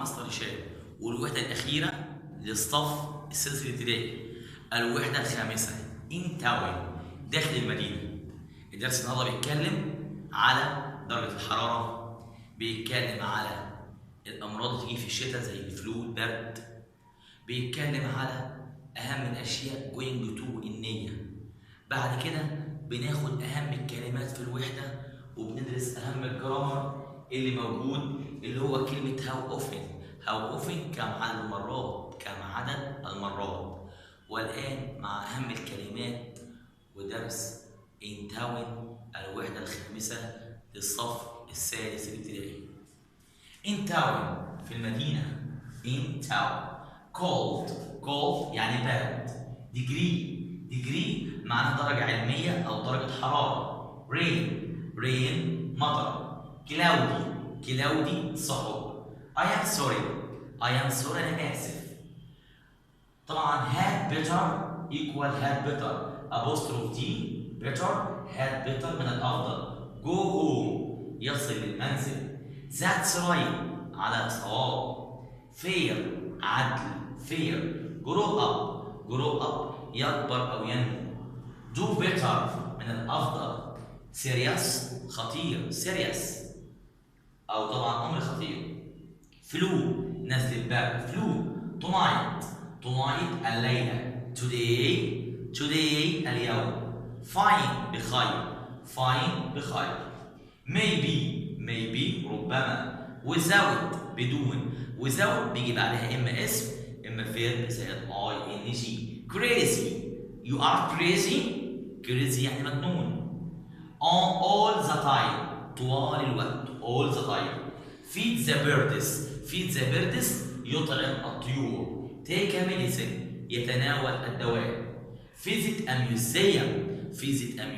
مستر هشام، والوحدة الأخيرة للصف السادس الابتدائي، الوحدة الخامسة إن تاون داخل المدينة. الدرس النهارده بيتكلم على درجة الحرارة، بيتكلم على الأمراض اللي تيجي في الشتاء زي الفلو البرد، بيتكلم على أهم الأشياء going to النية. بعد كده بناخد أهم الكلمات في الوحدة وبندرس أهم الجرامر اللي موجود اللي هو كلمة how often كم عدد المرات، كم عدد المرات. والآن مع أهم الكلمات ودرس in town الوحدة الخامسة للصف السادس الابتدائي. in town في المدينة، in town. cold يعني بارد. degree معناها درجة علمية أو درجة حرارة. rain مطر. cloudy سحب. I am sorry أنا آسف. طبعا had better apostrophe d better had better من الأفضل. go home يصل للمنزل. that's right على صواب. fair عدل. grow up يكبر أو ينمو. do better من الأفضل. serious خطير أو طبعا أمر خطير. flu نزل البرد. flu tonight الليلة. today اليوم. fine بخير. maybe ربما. without بدون. without بيجي بعدها إما اسم إما فعل زائد ing. you are crazy يعني مجنون. all the time طوال الوقت. all the time. feed the birds يطعم الطيور. take a medicine يتناول الدواء. visit a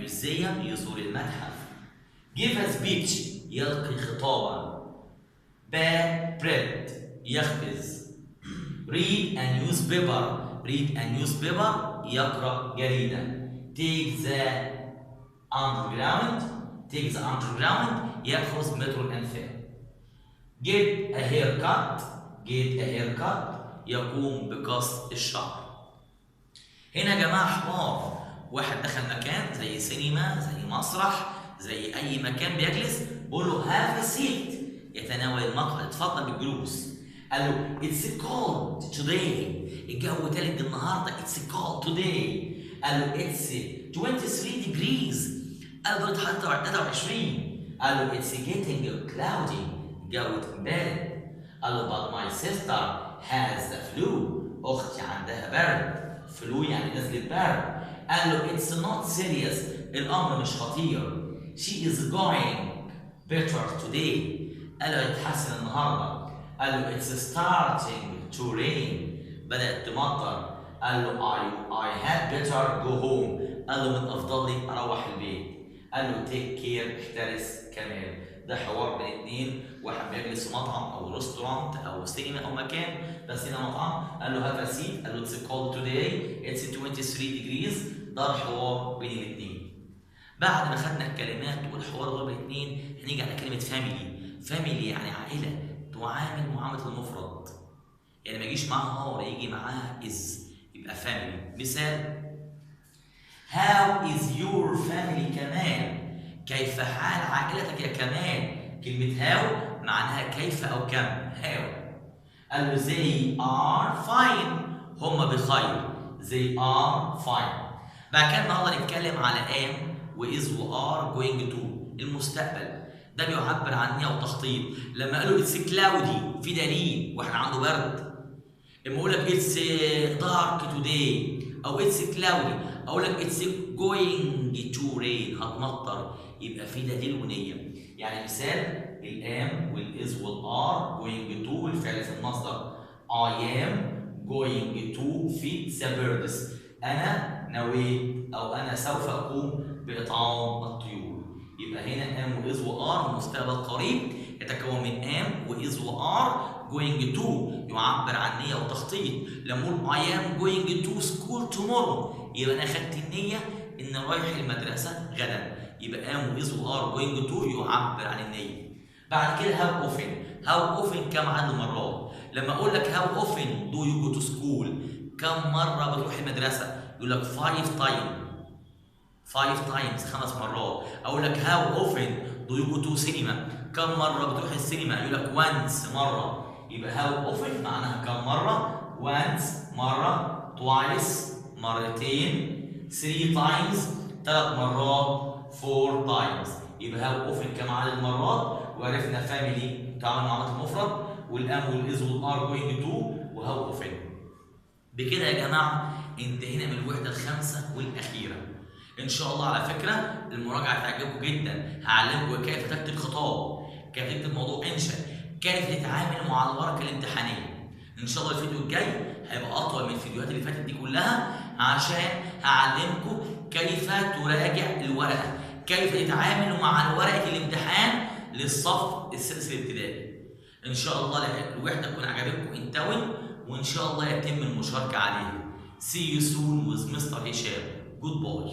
museum يزور المتحف. give a speech يلقي خطابا. bake bread يخبز. read a newspaper يقرأ جريدة. take the underground يأخذ مترو الأنفاق. get a haircut يقوم بقص الشعر. هنا يا جماعة حوار، واحد دخل مكان زي سينما زي مسرح زي أي مكان بيجلس، بقول له have a seat يتناول المقعد، اتفضل بالجلوس. قال له it's cold today الجو تلج النهارده. it's cold today. قال له it's 23 degrees قال له درجة حرارة 23. قال له it's getting cloudy الجو بارد. قال له but my sister has the flu أختي عندها برد. flu يعني نزلة برد. قال له it's not serious الأمر مش خطير. she is going better today قال له يتحسن النهارده. قال له it's starting to rain بدأت تمطر. قال له I had better go home قال له من أفضل لي أروح البيت. قال له take care احترس كمان. ده حوار بين اتنين، واحد بيجلس في مطعم أو ريستورانت أو سينما أو مكان، بس هنا مطعم. قال له have a seat قال له it's cold today it's 23 degrees. ده الحوار بين الاتنين. بعد ما خدنا الكلمات والحوار ده بين الاتنين هنيجي على كلمة family يعني عائلة تعامل معاملة المفرد، يعني ما يجيش معاها يجي معاها is يبقى family. مثال how is your family كمال كيف حال عائلتك يا كمال. كلمة how معناها كيف أو كم. how. قال له they are fine هم بخير. they are fine. بعد كده النهارده نتكلم على am وis وare going to المستقبل. ده بيعبر عن نية وتخطيط. لما قالوا it's cloudy في دليل واحد عنده برد. لما اقول لك it's dark today او it's cloudy اقول لك it's going to rain هتمطر، يبقى في دليل ونية. يعني مثال الام والاز والار going to والفعل في المصدر. I am going to feed the birds انا نويت او انا سوف اقوم باطعام الطيور. يبقى هنا am واز وار مستقبل قريب يتكون من am واز وار going to يعبر عن نية وتخطيط. لما اقول I am going to school tomorrow يبقى انا خدت النية ان رايح المدرسة غدا. يبقى am واز وار going to يعبر عن النية. بعد كده have often how often كم عدد المرات. لما اقول لك how often do you go to school كم مره بتروح المدرسه، يقول لك 5 times 5 مرات. اقول لك how often do you go to cinema كم مره بتروح السينما، يقول لك once مره. يبقى how often معناها كم مره، once مره، twice مرتين، 3 times 3 مرات، 4 times. يبقى how often كم عدد المرات، وعرفنا family تعامل مع المفرد، والام والاز والار going to، وهاو often. بكده يا جماعه انتهينا من الوحده الخامسه والاخيره. ان شاء الله على فكره المراجعه هتعجبكم جدا، هعلمكم كيف تكتب خطاب، كيف تكتب موضوع انشاء، كيف تتعامل مع الورقه الامتحانيه. ان شاء الله الفيديو الجاي هيبقى اطول من الفيديوهات اللي فاتت دي كلها، عشان هعلمكم كيف تراجع الورقه، كيف تتعاملوا مع ورقه الامتحان للصف السادس الابتدائي. ان شاء الله الوحده تكون عجبتكم انتوي، وان شاء الله يتم المشاركه عليها. See you soon with Mr. هشام. Goodbye.